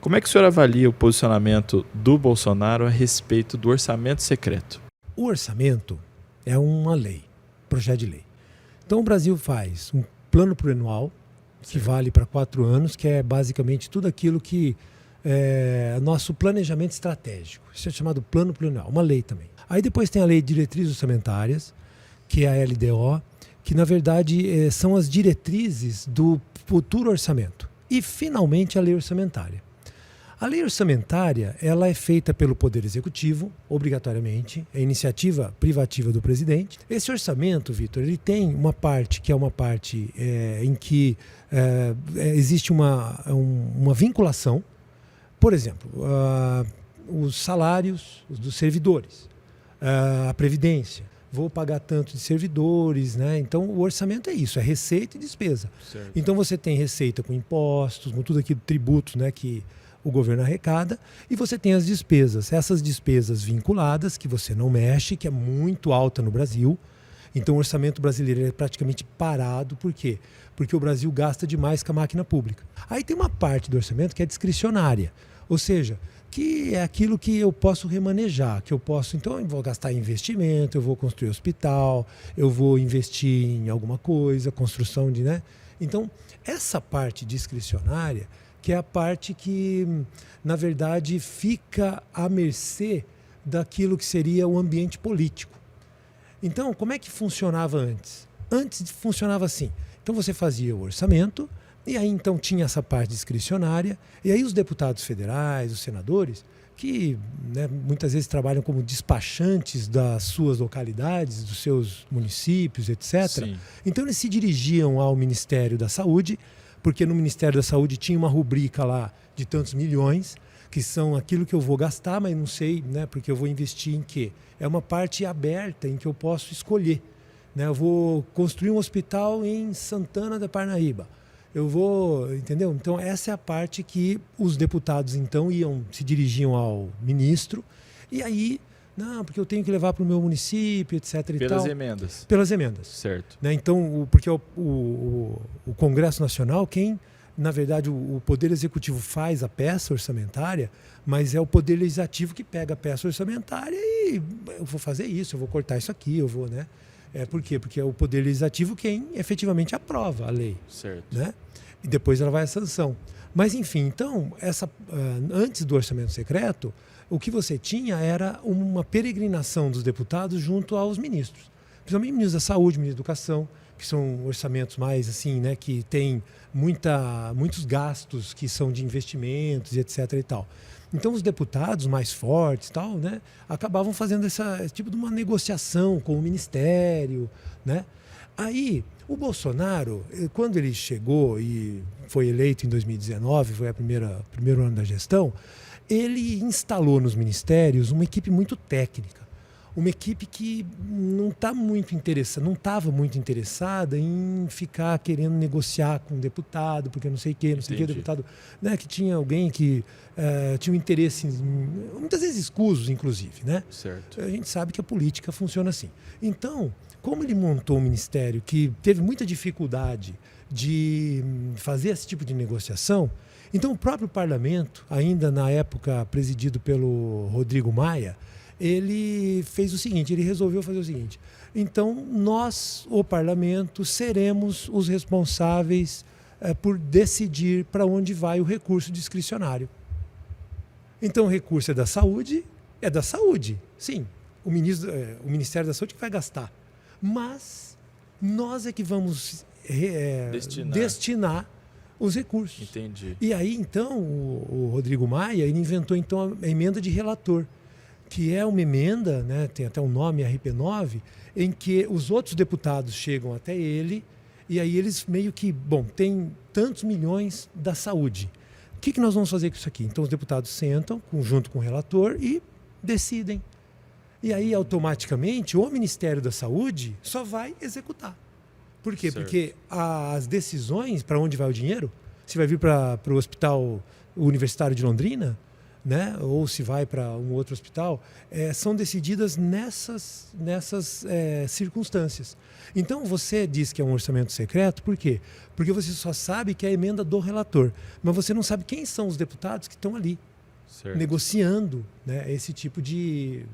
Como é que o senhor avalia o posicionamento do Bolsonaro a respeito do orçamento secreto? O orçamento é uma lei, projeto de lei. Então o Brasil faz um plano plurianual que vale para 4 anos, que é basicamente tudo aquilo que é nosso planejamento estratégico. Isso é chamado plano plurianual, uma lei também. Aí depois tem a lei de diretrizes orçamentárias, que é a LDO, que na verdade são as diretrizes do futuro orçamento. E finalmente a lei orçamentária. A lei orçamentária, ela é feita pelo Poder Executivo, obrigatoriamente, é iniciativa privativa do presidente. Esse orçamento, Vitor, ele tem uma parte que é uma parte em que existe uma vinculação. Por exemplo, os salários dos servidores, a previdência. Vou pagar tanto de servidores, né? Então o orçamento é isso, é receita e despesa. Certo. Então você tem receita com impostos, com tudo aquilo, tributos, né, que o governo arrecada, e você tem as despesas. Essas despesas vinculadas, que você não mexe, que é muito alta no Brasil. Então o orçamento brasileiro é praticamente parado. Por quê? Porque o Brasil gasta demais com a máquina pública. Aí tem uma parte do orçamento que é discricionária, ou seja, que é aquilo que eu posso remanejar, que eu posso, então eu vou gastar em investimento, eu vou construir hospital, eu vou investir em alguma coisa, construção de, né? Então, essa parte discricionária, que é a parte que, na verdade, fica à mercê daquilo que seria o ambiente político. Então, como é que funcionava antes? Antes funcionava assim. Então, você fazia o orçamento, e aí então tinha essa parte discricionária, e aí os deputados federais, os senadores, que né, muitas vezes trabalham como despachantes das suas localidades, dos seus municípios, etc. Sim. Então eles se dirigiam ao Ministério da Saúde, porque no Ministério da Saúde tinha uma rubrica lá de tantos milhões, que são aquilo que eu vou gastar, mas não sei, né, porque eu vou investir em quê? É uma parte aberta em que eu posso escolher. Né? Eu vou construir um hospital em Santana da Parnaíba. Eu vou, entendeu? Então essa é a parte que os deputados então se dirigiam ao ministro, e aí, não, porque eu tenho que levar para o meu município, etc. e Pelas tal. emendas. Pelas emendas. Certo. Né? Então, porque o Congresso Nacional, na verdade, o Poder Executivo faz a peça orçamentária, mas é o Poder Legislativo que pega a peça orçamentária e eu vou fazer isso, eu vou cortar isso aqui, eu vou, né? Por quê? Porque é o Poder Legislativo quem efetivamente aprova a lei. Certo. Né? E depois ela vai à sanção. Mas, enfim, então, antes do orçamento secreto, o que você tinha era uma peregrinação dos deputados junto aos ministros. Principalmente ministro da Saúde, ministro da Educação, que são orçamentos mais assim, né, que tem muitos gastos que são de investimentos e etc. e tal. Então os deputados mais fortes tal, né, acabavam fazendo esse tipo de uma negociação com o ministério, né? Aí o Bolsonaro, quando ele chegou e foi eleito em 2019, foi o primeiro ano da gestão, ele instalou nos ministérios uma equipe muito técnica. Uma equipe que não estava muito interessada em ficar querendo negociar com o deputado, porque não sei o que, o deputado, né, que tinha alguém que tinha um interesse, muitas vezes escusos, inclusive. Né? Certo. A gente sabe que a política funciona assim. Então, como ele montou um ministério que teve muita dificuldade de fazer esse tipo de negociação, então o próprio parlamento, ainda na época presidido pelo Rodrigo Maia, ele fez o seguinte, ele resolveu fazer o seguinte: então nós, o parlamento, seremos os responsáveis por decidir para onde vai o recurso discricionário. Então o recurso é da saúde, sim, o Ministério da Saúde que vai gastar, mas nós é que vamos destinar os recursos. Entendi. E aí então o Rodrigo Maia ele inventou então a emenda de relator, que é uma emenda, né, tem até um nome, RP9, em que os outros deputados chegam até ele e aí eles meio que, tem tantos milhões da saúde. O que nós vamos fazer com isso aqui? Então os deputados sentam junto com o relator e decidem. E aí automaticamente o Ministério da Saúde só vai executar. Por quê? Certo. Porque as decisões, para onde vai o dinheiro, se vai vir para o Hospital Universitário de Londrina, né, ou se vai para um outro hospital, são decididas nessas circunstâncias. Então, você diz que é um orçamento secreto, por quê? Porque você só sabe que é a emenda do relator, mas você não sabe quem são os deputados que estão ali, Certo. negociando, né, esse tipo de...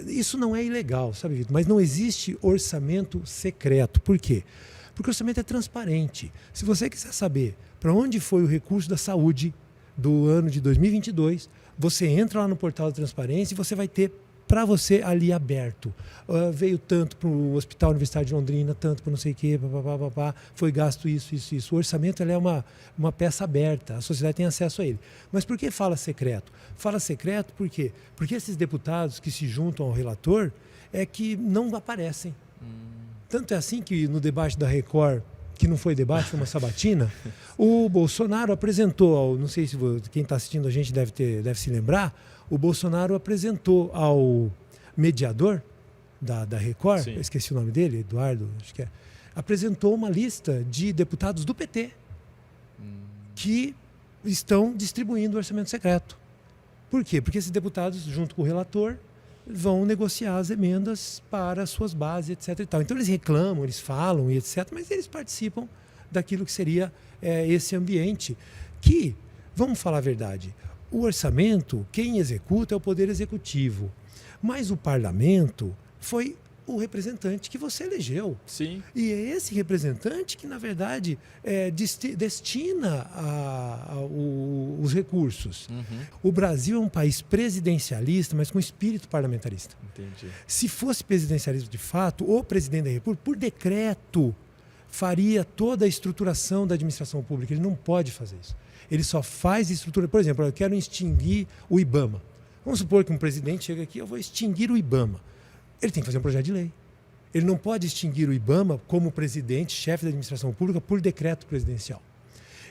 Isso não é ilegal, sabe, Vitor? Mas não existe orçamento secreto. Por quê? Porque o orçamento é transparente. Se você quiser saber para onde foi o recurso da saúde do ano de 2022, você entra lá no portal da transparência e você vai ter para você ali aberto. Veio tanto para o Hospital Universitário de Londrina, tanto para não sei o quê, foi gasto isso. O orçamento ele é uma peça aberta, a sociedade tem acesso a ele. Mas por que fala secreto? Fala secreto por quê? Porque esses deputados que se juntam ao relator é que não aparecem. Tanto é assim que no debate da Record, que não foi debate, foi uma sabatina, o Bolsonaro apresentou, não sei se quem está assistindo a gente deve se lembrar, o Bolsonaro apresentou ao mediador da Record, eu esqueci o nome dele, Eduardo, acho que é, apresentou uma lista de deputados do PT que estão distribuindo o orçamento secreto. Por quê? Porque esses deputados, junto com o relator, vão negociar as emendas para as suas bases, etc. e tal. Então eles reclamam, eles falam e etc., mas eles participam daquilo que seria esse ambiente que, vamos falar a verdade, o orçamento, quem executa é o Poder Executivo, mas o Parlamento foi o representante que você elegeu. Sim. E é esse representante que, na verdade, destina os recursos. O Brasil é um país presidencialista, mas com espírito parlamentarista. Entendi. Se fosse presidencialismo de fato, o presidente da República, por decreto, faria toda a estruturação da administração pública. Ele não pode fazer isso. Ele só faz estrutura. Por exemplo, eu quero extinguir o IBAMA. Vamos supor que um presidente chega aqui, eu vou extinguir o IBAMA. Ele tem que fazer um projeto de lei. Ele não pode extinguir o IBAMA como presidente, chefe da administração pública, por decreto presidencial.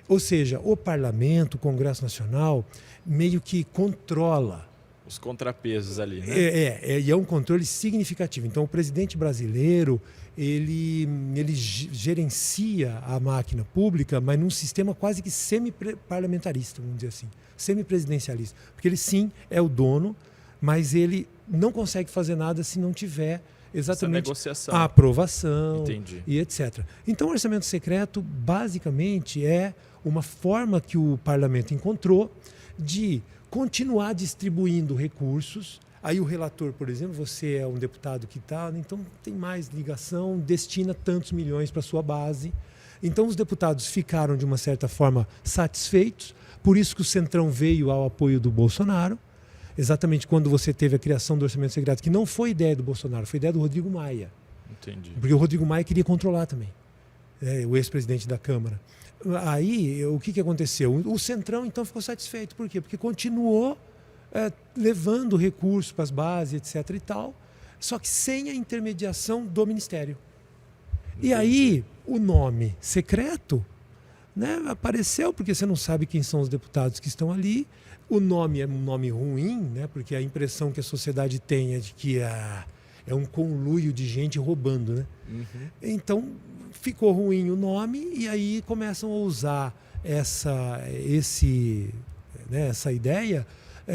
Ou seja, o Parlamento, o Congresso Nacional, meio que controla. Os contrapesos ali, né? E é um controle significativo. Então, o presidente brasileiro, ele gerencia a máquina pública, mas num sistema quase que semi-parlamentarista, vamos dizer assim, semi-presidencialista. Porque ele, sim, é o dono, mas ele não consegue fazer nada se não tiver exatamente a aprovação. Entendi. E etc. Então, o orçamento secreto, basicamente, é uma forma que o parlamento encontrou de continuar distribuindo recursos. Aí o relator, por exemplo, você é um deputado que está, então tem mais ligação, destina tantos milhões para a sua base. Então, os deputados ficaram, de uma certa forma, satisfeitos. Por isso que o Centrão veio ao apoio do Bolsonaro. Exatamente quando você teve a criação do orçamento secreto, que não foi ideia do Bolsonaro, foi ideia do Rodrigo Maia. Entendi. Porque o Rodrigo Maia queria controlar também, o ex-presidente da Câmara. Aí, o que aconteceu? O Centrão, então, ficou satisfeito. Por quê? Porque continuou levando recursos para as bases, etc. e tal, só que sem a intermediação do Ministério. Entendi. E aí, o nome secreto, né, apareceu, porque você não sabe quem são os deputados que estão ali. O nome é um nome ruim, né, porque a impressão que a sociedade tem é de que é um conluio de gente roubando, né? Então, ficou ruim o nome e aí começam a usar essa ideia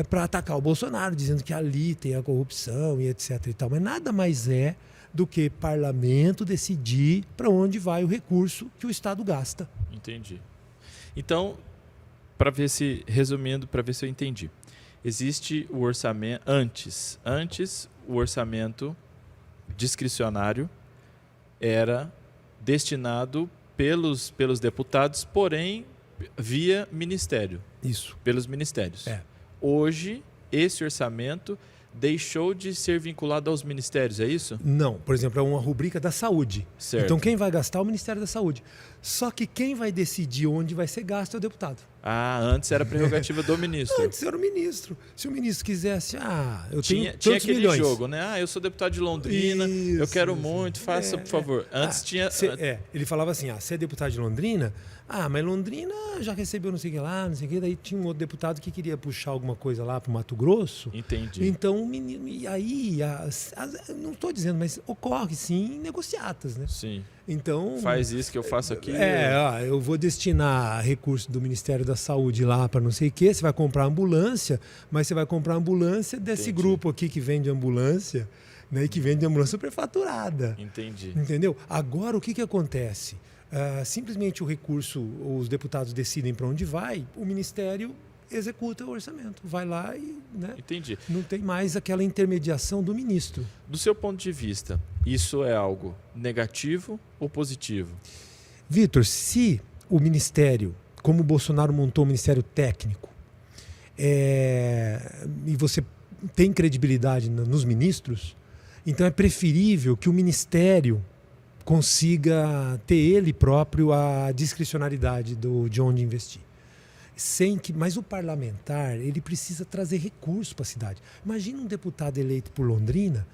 para atacar o Bolsonaro, dizendo que ali tem a corrupção e etc. e tal. Mas nada mais é do que parlamento decidir para onde vai o recurso que o Estado gasta. Entendi. Então, para ver se, resumindo, para ver se eu entendi. Existe o orçamento antes o orçamento discricionário era destinado pelos deputados, porém via ministério. Isso. Pelos ministérios. É. Hoje, esse orçamento deixou de ser vinculado aos ministérios, é isso? Não. Por exemplo, é uma rubrica da saúde. Certo. Então, quem vai gastar é o Ministério da Saúde. Só que quem vai decidir onde vai ser gasto é o deputado. Ah, antes era prerrogativa do ministro. Antes era o ministro. Se o ministro quisesse, eu tinha tenho tantos aquele milhões. jogo, né? Eu sou deputado de Londrina, eu quero muito, faça, por favor. Antes tinha... Ele falava assim, você é deputado de Londrina? Mas Londrina já recebeu não sei o que lá, não sei o que. Daí tinha um outro deputado que queria puxar alguma coisa lá para o Mato Grosso. Entendi. Então, o menino... E aí, não estou dizendo, mas ocorre sim negociatas, né? Sim. Então, Faz isso que eu faço aqui. eu vou destinar recurso do Ministério da Saúde lá para não sei o quê, você vai comprar ambulância, mas você vai comprar ambulância desse Entendi. grupo aqui que vende ambulância, né, e que vende ambulância superfaturada. Entendi. Entendeu? Agora, o que acontece? Simplesmente o recurso, os deputados decidem para onde vai, o Ministério executa o orçamento. Vai lá e, né, Entendi. não tem mais aquela intermediação do ministro. Do seu ponto de vista, isso é algo negativo ou positivo? Vitor, se o Ministério, como o Bolsonaro montou o Ministério Técnico, e você tem credibilidade nos ministros, então é preferível que o Ministério consiga ter ele próprio a discricionariedade de onde investir. Mas o parlamentar, ele precisa trazer recursos para a cidade. Imagina um deputado eleito por Londrina,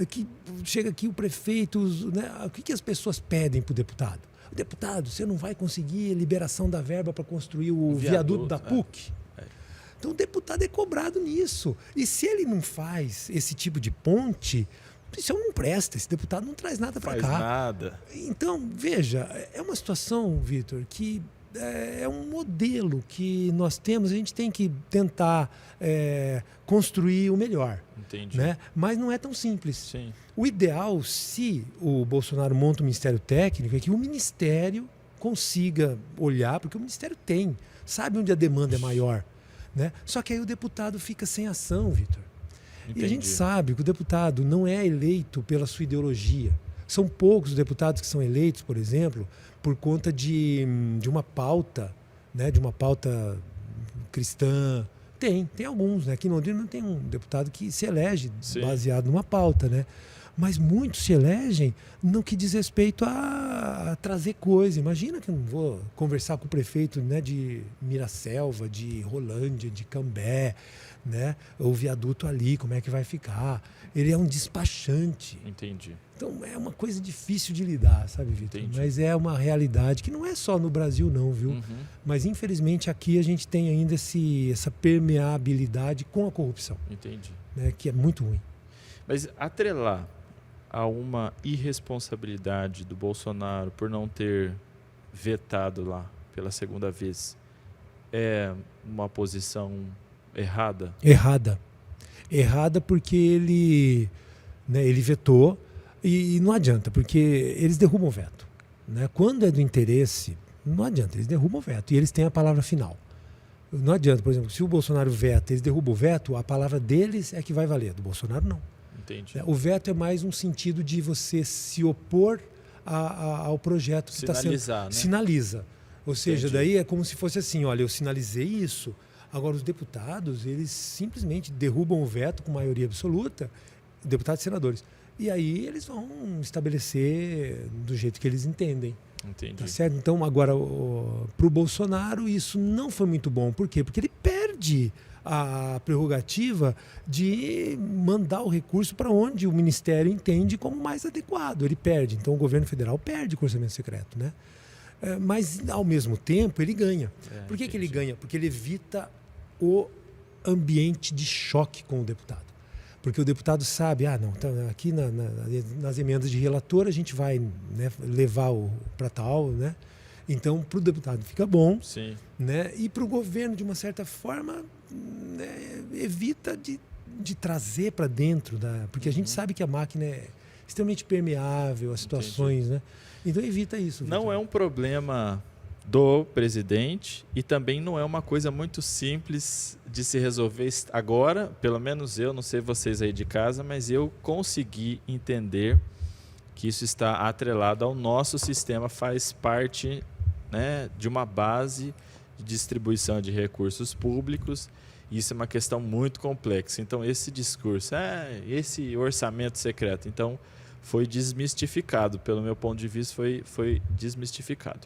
que chega aqui o prefeito, né, o que as pessoas pedem para o deputado? Deputado, você não vai conseguir liberação da verba para construir o viaduto da PUC? Então o deputado é cobrado nisso. E se ele não faz esse tipo de ponte, isso não presta, esse deputado não traz nada para cá. Faz nada. Então, veja, é uma situação, Vitor, que é um modelo que nós temos, a gente tem que tentar construir o melhor. Entendi. Né? Mas não é tão simples. Sim. O ideal, se o Bolsonaro monta um Ministério Técnico, é que o Ministério consiga olhar, porque o Ministério sabe onde a demanda é maior. Né? Só que aí o deputado fica sem ação, Vitor. E a gente sabe que o deputado não é eleito pela sua ideologia. São poucos os deputados que são eleitos, por exemplo, por conta de uma pauta, né, de uma pauta cristã. Tem alguns, né? Aqui em Londrina não tem um deputado que se elege baseado numa pauta, né? Mas muitos se elegem no que diz respeito a trazer coisa. Imagina que eu não vou conversar com o prefeito, né, de Miraselva, de Rolândia, de Cambé, né? O viaduto ali, como é que vai ficar? Ele é um despachante. Entendi. Então é uma coisa difícil de lidar, sabe, Vitor? Mas é uma realidade que não é só no Brasil não, viu? Uhum. Mas infelizmente aqui a gente tem ainda essa permeabilidade com a corrupção. Entendi. Né, que é muito ruim. Mas atrelar a uma irresponsabilidade do Bolsonaro por não ter vetado lá pela segunda vez é uma posição errada? Errada porque ele vetou e não adianta, porque eles derrubam o veto. Né? Quando é do interesse, não adianta, eles derrubam o veto e eles têm a palavra final. Não adianta, por exemplo, se o Bolsonaro veta, eles derrubam o veto, a palavra deles é que vai valer, do Bolsonaro não. Entendi. O veto é mais um sentido de você se opor ao projeto que está sendo... Sinalizar, né? Sinaliza. Ou seja, Entendi. daí é como se fosse assim, olha, eu sinalizei isso, agora os deputados, eles simplesmente derrubam o veto com maioria absoluta, deputados e senadores. E aí eles vão estabelecer do jeito que eles entendem. Entendi. Tá certo? Então, agora, para o Bolsonaro, isso não foi muito bom. Por quê? Porque ele perde a prerrogativa de mandar o recurso para onde o Ministério entende como mais adequado. Ele perde. Então, o governo federal perde com o orçamento secreto, né? Mas, ao mesmo tempo, ele ganha. Por que ele ganha? Porque ele evita o ambiente de choque com o deputado. Porque o deputado sabe, então, aqui nas emendas de relator a gente vai, né, levar para tal, né? Então, para o deputado fica bom. Sim. Né? E para o governo, de uma certa forma, né, evita de trazer para dentro, porque a gente sabe que a máquina é extremamente permeável às situações. Né? Então, evita isso. Não Vitor. é um problema do presidente e também não é uma coisa muito simples de se resolver agora, pelo menos eu, não sei vocês aí de casa, mas eu consegui entender que isso está atrelado ao nosso sistema, faz parte, né, de uma base de distribuição de recursos públicos. Isso é uma questão muito complexa. Então, esse discurso, esse orçamento secreto, então, foi desmistificado. Pelo meu ponto de vista, foi desmistificado.